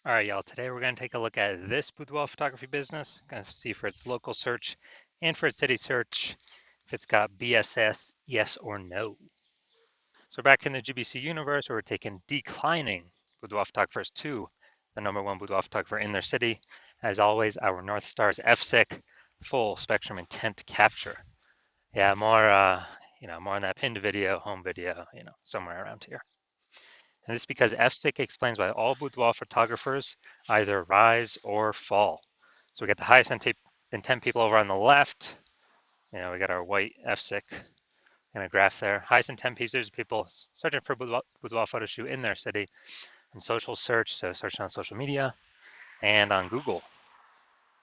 All right, y'all. Today we're going to take a look at this boudoir photography business. Going to see for its local search and for its city search if it's got BSS, yes or no. So back in the GBC universe, we're taking declining boudoir photographers to the #1 boudoir photographer in their city. As always, our North Star is FSIC, full spectrum intent capture. Yeah, more on that pinned video, home video, somewhere around here. And this is because FSIC explains why all boudoir photographers either rise or fall. So we got the highest intent people over on the left. We got our white FSIC in a graph there. Highest intent people searching for boudoir photo shoot in their city and social search, so searching on social media and on Google.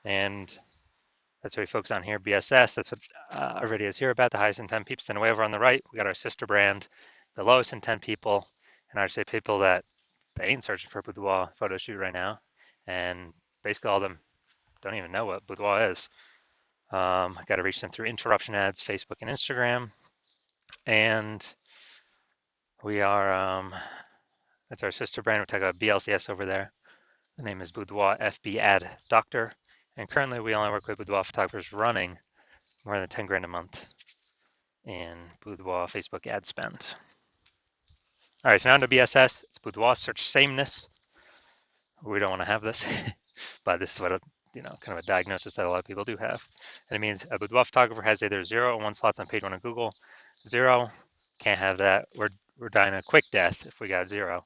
And that's what we focus on here, BSS. That's what our video is here about, the highest intent peeps. And way over on the right, we got our sister brand, the lowest intent people, and I'd say people that they ain't searching for a boudoir photo shoot right now. And basically all of them don't even know what boudoir is. Got to reach them through interruption ads, Facebook and Instagram. And we are, that's our sister brand. We're talking about BLCS over there. The name is Boudoir FB Ad Doctor. And currently we only work with boudoir photographers running more than 10 grand a month in boudoir Facebook ad spend. All right, so now to BSS. It's boudoir search sameness. We don't want to have this, but this is what kind of a diagnosis that a lot of people do have. And it means a boudoir photographer has either 0 or 1 slots on page 1 of Google. 0, can't have that. We're dying a quick death if we got 0.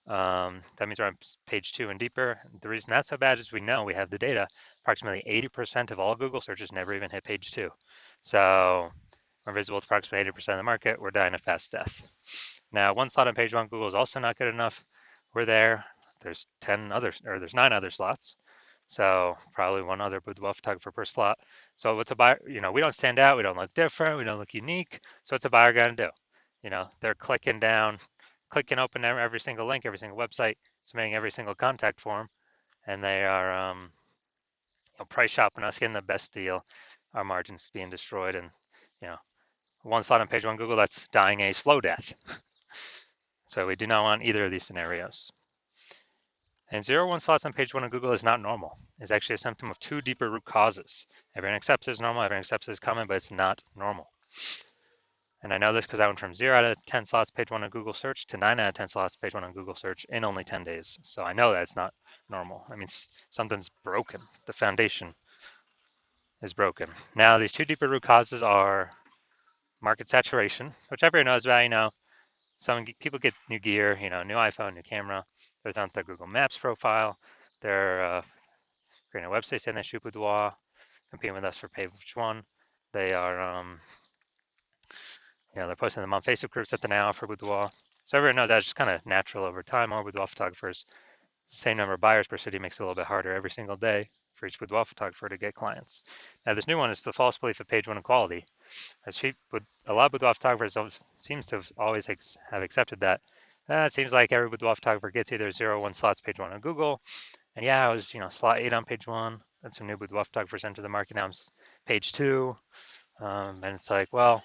That means we're on page 2 and deeper. The reason that's so bad is we know we have the data. Approximately 80% of all Google searches never even hit page 2. So we're visible to approximately 80% of the market. We're dying a fast death. Now, 1 slot on page 1 Google is also not good enough. We're there. There's 9 other slots. So probably 1 other boudoir photographer per slot. So what's a buyer? We don't stand out. We don't look different. We don't look unique. So what's a buyer going to do? They're clicking open every single link, every single website, submitting every single contact form, and they are price shopping us, getting the best deal. Our margins being destroyed, and 1 slot on page 1 Google, that's dying a slow death. So we do not want either of these scenarios. And 0 or 1 slots on page 1 of Google is not normal. It's actually a symptom of 2 deeper root causes. Everyone accepts it as normal, everyone accepts it as common, but it's not normal. And I know this because I went from 0 out of 10 slots page 1 on Google search to 9 out of 10 slots page 1 on Google search in only 10 days. So I know that it's not normal. I mean, something's broken. The foundation is broken. Now, these 2 deeper root causes are market saturation, which everyone knows about. Some people get new gear, new iPhone, new camera. They're on their Google Maps profile. They're creating a website saying they shoot boudoir, competing with us for page 1. They are, they're posting them on Facebook groups that they now offer boudoir. So everyone knows that's just kind of natural over time. More boudoir photographers, same number of buyers per city makes it a little bit harder every single day for each boudoir photographer to get clients. Now this new one is the false belief of page 1 equality. A lot of boudoir photographers seems to have always have accepted that. It seems like every boudoir photographer gets either 0 or 1 slots page 1 on Google. And yeah, I was slot 8 on page 1. Then some new boudoir photographers enter the market. Now I'm page 2. And it's like, well,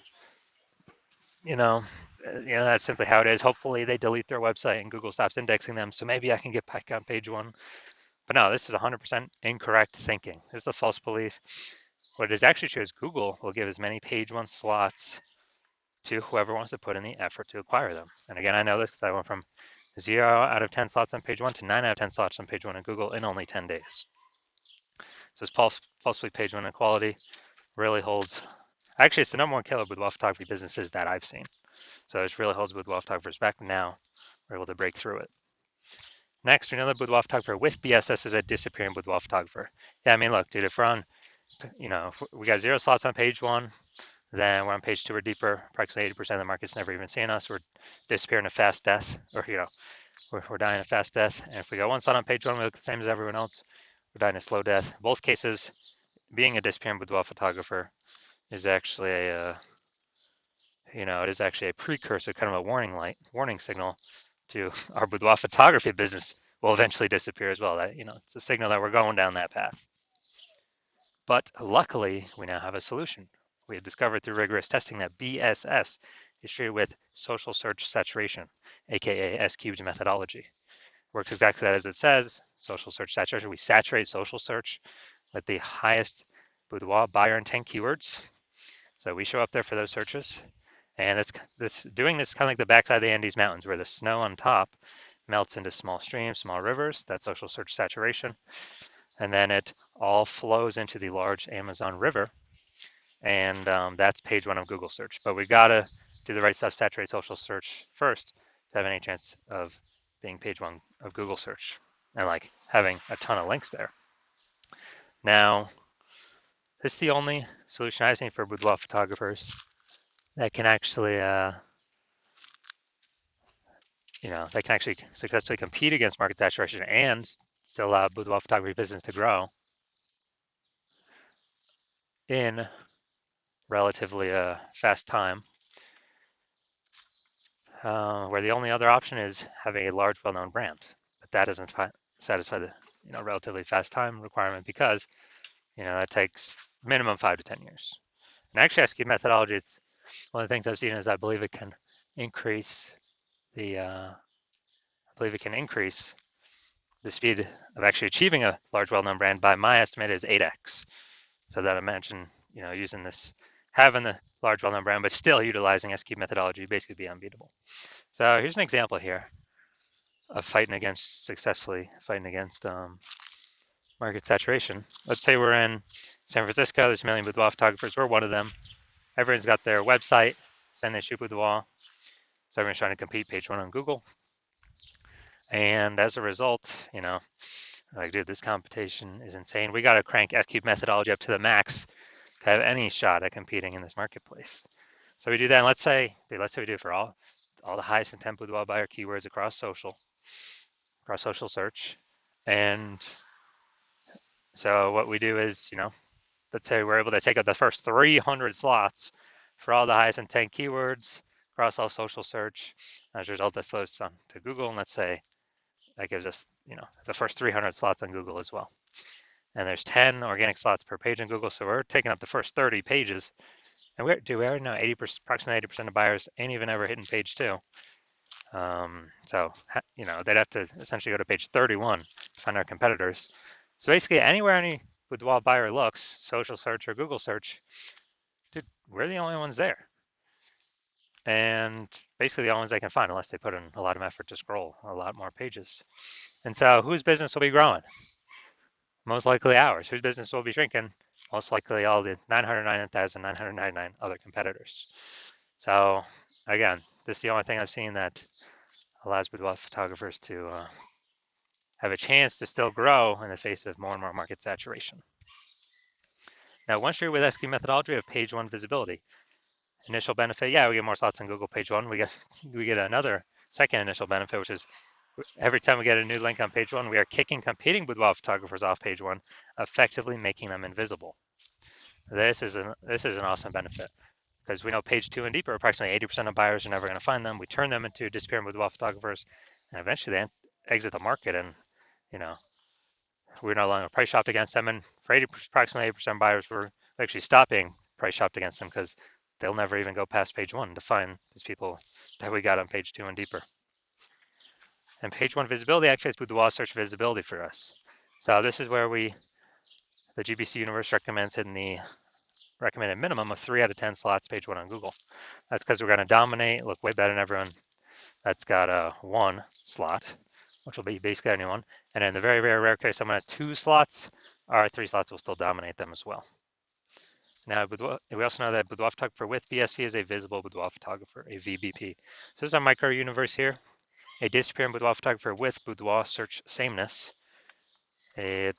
that's simply how it is. Hopefully they delete their website and Google stops indexing them. So maybe I can get back on page 1. But no, this is 100% incorrect thinking. This is a false belief. What it is actually true is Google will give as many page 1 slots to whoever wants to put in the effort to acquire them. And again, I know this because I went from 0 out of 10 slots on page 1 to 9 out of 10 slots on page 1 on Google in only 10 days. So this falsely page 1 equality really holds. Actually, it's the #1 killer boudoir photography businesses that I've seen. So it really holds boudoir photographers back. Now we're able to break through it. Next, another boudoir photographer with BSS is a disappearing boudoir photographer. Yeah, I mean, look, dude, if we're on, if we got 0 slots on page 1, then we're on page 2 or deeper. Approximately 80% of the market's never even seen us. We're disappearing a fast death, or we're dying a fast death. And if we got 1 slot on page 1, we look the same as everyone else. We're dying a slow death. In both cases, being a disappearing boudoir photographer is actually it is actually a precursor, kind of a warning signal to our boudoir photography business will eventually disappear as well. That it's a signal that we're going down that path. But luckily, we now have a solution. We have discovered through rigorous testing that BSS is treated with social search saturation, aka S cubed methodology. Works exactly as it says. Social search saturation. We saturate social search with the highest boudoir buyer intent keywords. So we show up there for those searches. And doing this kind of like the backside of the Andes Mountains, where the snow on top melts into small streams, small rivers. That's social search saturation. And then it all flows into the large Amazon River. And that's page one of Google search. But we got to do the right stuff, saturate social search first to have any chance of being page one of Google search and like having a ton of links there. Now, this is the only solution I've seen for boudoir photographers that can actually, that can actually successfully compete against market saturation and still allow boudoir photography business to grow in relatively fast time. Where the only other option is having a large, well-known brand, but that doesn't satisfy the relatively fast time requirement because that takes minimum 5 to 10 years. And actually, SQ methodology is one of the things I've seen is I believe it can increase the speed of actually achieving a large, well-known brand by my estimate is 8x. So that imagine using this, having the large, well-known brand, but still utilizing SQ methodology, basically be unbeatable. So here's an example here of successfully fighting against market saturation. Let's say we're in San Francisco, there's a million boudoir photographers, we're one of them. Everyone's got their website, saying they shoot boudoir. So everyone's trying to compete page one on Google. And as a result, like, dude, this competition is insane. We got to crank SQ methodology up to the max to have any shot at competing in this marketplace. So we do that, and let's say we do it for all the highest intent boudoir buyer keywords across social search. And so what we do is, let's say we're able to take up the first 300 slots for all the highest intent keywords across all social search. As a result, that flows on to Google, and let's say that gives us, the first 300 slots on Google as well. And there's 10 organic slots per page on Google, so we're taking up the first 30 pages. And we already know approximately 80% of buyers ain't even ever hitting page 2. So they'd have to essentially go to page 31 to find our competitors. So basically, anywhere any boudoir buyer looks, social search or Google search, dude, we're the only ones there. And basically the only ones they can find, unless they put in a lot of effort to scroll a lot more pages. And so whose business will be growing? Most likely ours. Whose business will be shrinking? Most likely all the 999,999 other competitors. So again, this is the only thing I've seen that allows boudoir photographers to have a chance to still grow in the face of more and more market saturation. Now, once you're with SQ methodology, we have page one visibility. Initial benefit, we get more slots on Google page one. We get another second initial benefit, which is every time we get a new link on page one, we are kicking competing boudoir photographers off page one, effectively making them invisible. This is an awesome benefit because we know page two and deeper, approximately 80% of buyers are never going to find them. We turn them into disappearing boudoir photographers, and eventually they exit the market, and we're no longer price shopped against them. And for approximately 80% of buyers, we're actually stopping price shopped against them because they'll never even go past page one to find these people that we got on page two and deeper. And page one visibility actually is boudoir search visibility for us. So this is where the GBC universe recommends hitting the recommended minimum of 3 out of 10 slots page one on Google. That's because we're going to dominate, look way better than everyone that's got a 1 slot, which will be basically anyone. And in the very, very rare case someone has 2 slots, our 3 slots will still dominate them as well. Now, we also know that boudoir photographer with BSV is a visible boudoir photographer, a VBP. So this is our micro universe here. A disappearing boudoir photographer with boudoir search sameness. It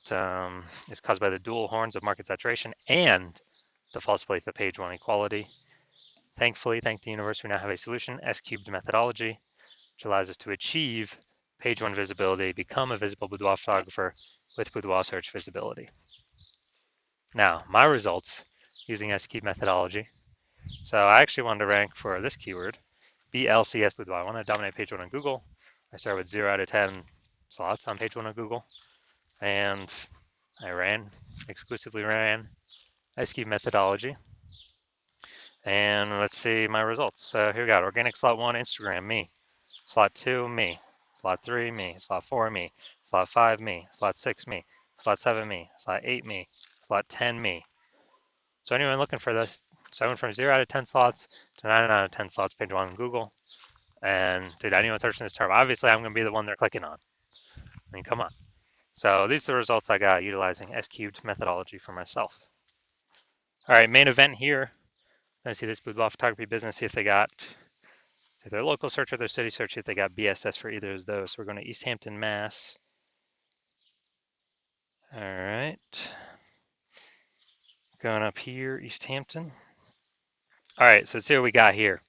is caused by the dual horns of market saturation and the false belief of page one equality. Thankfully, thank the universe, we now have a solution, S-cubed methodology, which allows us to achieve page one visibility, become a visible boudoir photographer with boudoir search visibility. Now, my results using S-cubed methodology. So I actually wanted to rank for this keyword, BLCS boudoir. I want to dominate page one on Google. I started with 0 out of 10 slots on page one on Google, and I exclusively ran SQ methodology. And let's see my results. So here we got organic slot 1, Instagram, me. Slot 2, me. Slot 3, me. Slot 4, me. Slot 5, me. Slot 6, me. Slot 7, me. Slot 8, me. Slot 10, me. So anyone looking for this, so I went from 0 out of 10 slots to 9 out of 10 slots, page 1 on Google. And did anyone searching this term? Obviously, I'm going to be the one they're clicking on. I mean, come on. So these are the results I got utilizing S-cubed methodology for myself. All right, main event here. I see this boudoir photography business, see if they got their local search or their city search, see if they got BSS for either of those. So we're going to East Hampton, Mass. All right. Going up here, East Hampton. All right, so let's see what we got here.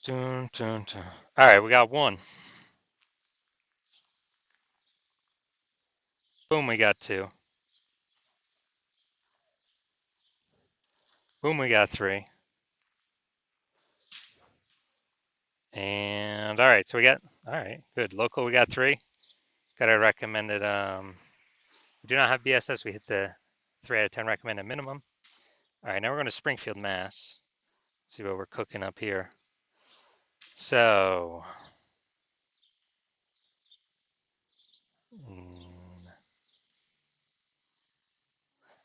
Dun, dun, dun. All right, we got one. Boom, we got two. Boom, we got three. And all right, so we got, all right, good. Local, we got three. Got a recommended, we do not have BSS. We hit the 3 out of 10 recommended minimum. All right, now we're going to Springfield, Mass. Let's see what we're cooking up here. So, all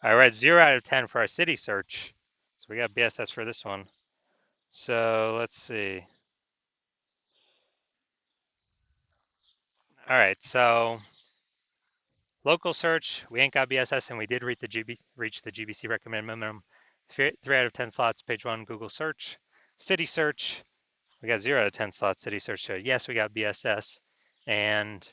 right, we're at 0 out of 10 for our city search. So we got BSS for this one. So let's see. All right, so local search, we ain't got BSS, and we did reach the GBC recommended minimum. 3 out of 10 slots, page 1, Google search. City search, we got 0 out of 10 slots, city search. So yes, we got BSS, and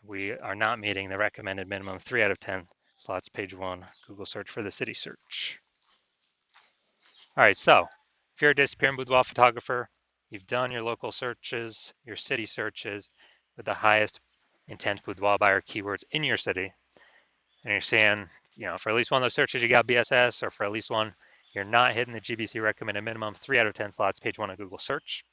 we are not meeting the recommended minimum. 3 out of 10 slots, page 1, Google search for the city search. All right, so if you're a disappearing boudoir photographer, you've done your local searches, your city searches with the highest intent boudoir buyer keywords in your city, and you're saying, for at least one of those searches you got BSS, or for at least one you're not hitting the GBC recommended minimum, 3 out of 10 slots, page 1 of Google search.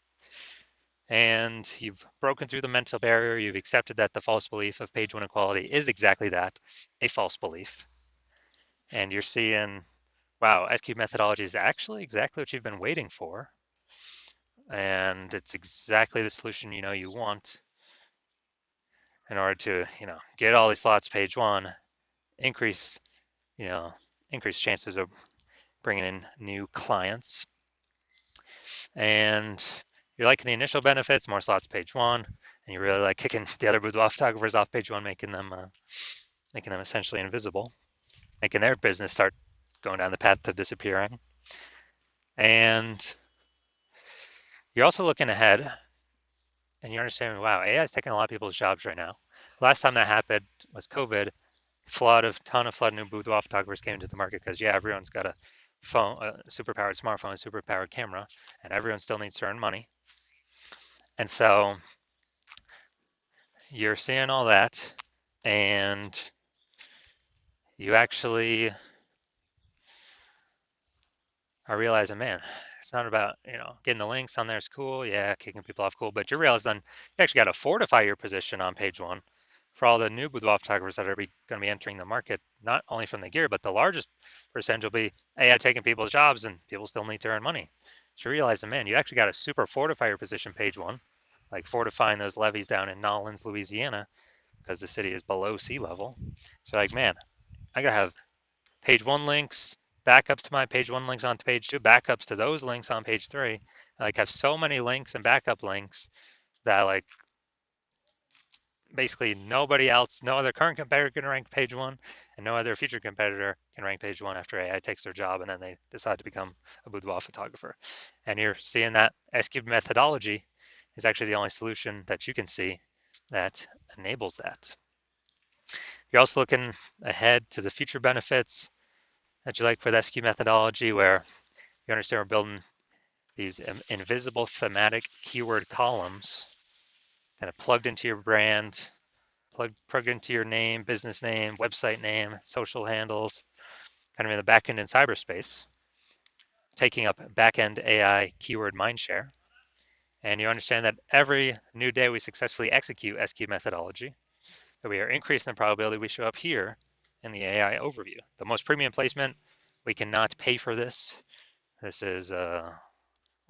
And you've broken through the mental barrier, you've accepted that the false belief of page 1 equality is exactly that, a false belief. And you're seeing, wow, S-cube methodology is actually exactly what you've been waiting for. And it's exactly the solution you want in order to, get all these slots page 1, increase chances of bringing in new clients. And you're liking the initial benefits, more slots page 1, and you really like kicking the other boudoir photographers off page 1, making them essentially invisible, making their business start going down the path to disappearing. And you're also looking ahead, and you're understanding, wow, AI is taking a lot of people's jobs right now. Last time that happened was COVID. Ton of new boudoir photographers came into the market because everyone's got a phone, a superpowered smartphone, a superpowered camera, and everyone still needs to earn money. And so you're seeing all that, and you actually are realizing, man, it's not about, getting the links on there is cool. Yeah, kicking people off, cool. But you realize then you actually got to fortify your position on page 1 for all the new boudoir photographers that are going to be entering the market, not only from the gear, but the largest percentage will be AI taking people's jobs, and people still need to earn money. So you realize, man, you actually got to super fortify your position page 1, like fortifying those levees down in Nolens, Louisiana, because the city is below sea level. So like, man, I got to have page 1 links, backups to my page 1 links on page 2, backups to those links on page 3. I have so many links and backup links that basically nobody else, no other current competitor can rank page 1, and no other future competitor can rank page 1 after AI takes their job and then they decide to become a boudoir photographer. And you're seeing that S-cube methodology is actually the only solution that you can see that enables that. You're also looking ahead to the future benefits that you like for the S-cube methodology, where you understand we're building these invisible thematic keyword columns kind of plugged into your brand, plugged into your name, business name, website name, social handles, kind of in the backend in cyberspace, taking up backend AI keyword mindshare. And you understand that every new day we successfully execute S-cube methodology, that we are increasing the probability we show up here in the AI overview. The most premium placement, we cannot pay for this. This is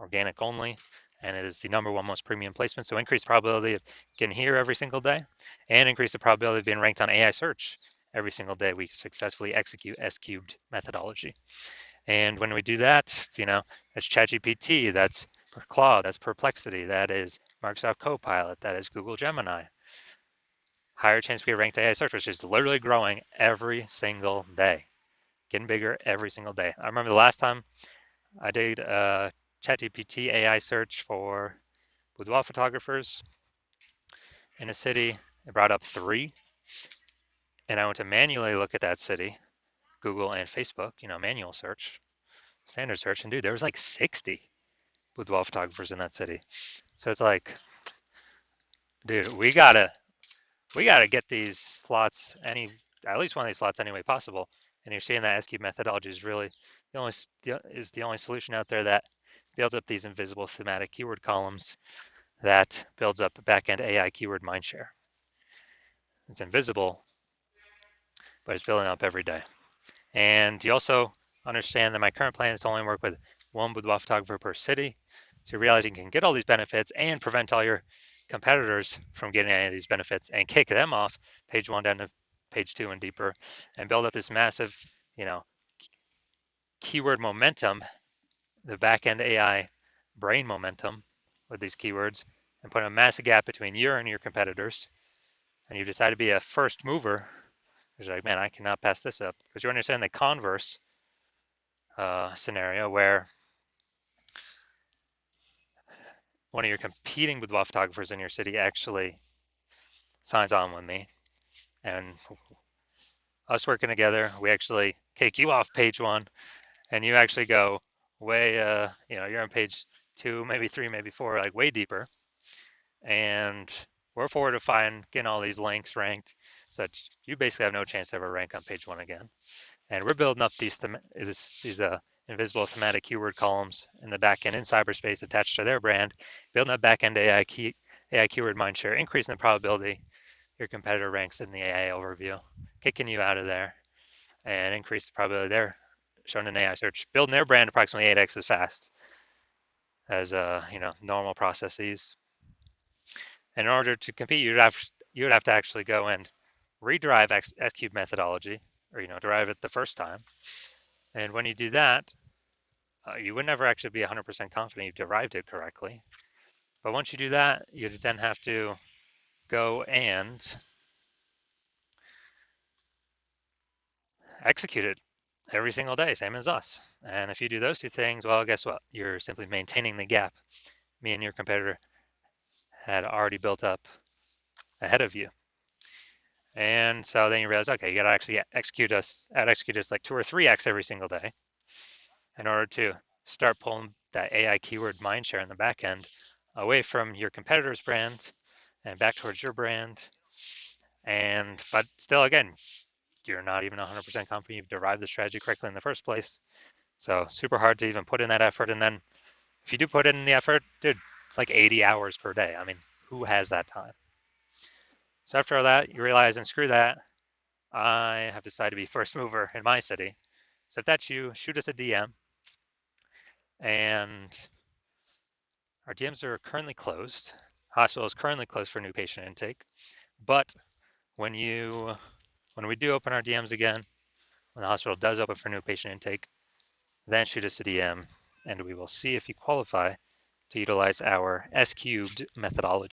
organic only, and it is the #1 most premium placement. So increase the probability of getting here every single day, and increase the probability of being ranked on AI search every single day we successfully execute S-cubed methodology. And when we do that, that's ChatGPT, that's Claude, that's Perplexity, that is Microsoft Copilot, that is Google Gemini. Higher chance to get ranked AI search, which is literally growing every single day, getting bigger every single day. I remember the last time I did ChatGPT AI search for boudoir photographers in a city. It brought up 3, and I went to manually look at that city, Google and Facebook, manual search, standard search, and dude, there was like 60 boudoir photographers in that city. So it's like, dude, we gotta get these slots at least one of these slots any way possible. And you're seeing that S-cube methodology is really the only solution out there that builds up these invisible thematic keyword columns that builds up back-end AI keyword mindshare. It's invisible, but it's building up every day. And you also understand that my current plan is to only work with 1 boudoir photographer per city. So you realize you can get all these benefits and prevent all your competitors from getting any of these benefits and kick them off page 1 down to page 2 and deeper, and build up this massive, keyword momentum, the back-end AI brain momentum with these keywords, and put a massive gap between you and your competitors. And you decide to be a first mover. You're like, man, I cannot pass this up. Because you understand the converse scenario where one of your competing boudoir photographers in your city actually signs on with me, and us working together, we actually kick you off page 1, and you actually go way, you're on page 2, maybe 3, maybe 4, like way deeper, and we're forward to getting all these links ranked, so that you basically have no chance to ever rank on page 1 again. And we're building up these invisible thematic keyword columns in the backend in cyberspace attached to their brand, building up backend AI keyword mindshare, increasing the probability your competitor ranks in the AI overview, kicking you out of there, and increase the probability they're shown in AI search, building their brand approximately 8x as fast as normal processes. And in order to compete, you would have to actually go and rederive S-cube methodology, or derive it the first time. And when you do that, you would never actually be 100% confident you've derived it correctly. But once you do that, you then have to go and execute it every single day, same as us. And if you do those 2 things, well, guess what? You're simply maintaining the gap me and your competitor had already built up ahead of you. And so then you realize, okay, you got to actually execute us like 2 or 3x every single day in order to start pulling that AI keyword mindshare in the back end away from your competitor's brand and back towards your brand. But still, again, you're not even 100% confident you've derived the strategy correctly in the first place. So super hard to even put in that effort. And then if you do put in the effort, dude, it's like 80 hours per day. I mean, who has that time? So after all that, you realize, and screw that, I have decided to be first mover in my city. So if that's you, shoot us a DM. And our DMs are currently closed. Hospital is currently closed for new patient intake. But when we do open our DMs again, when the hospital does open for new patient intake, then shoot us a DM, and we will see if you qualify to utilize our S-cubed methodology.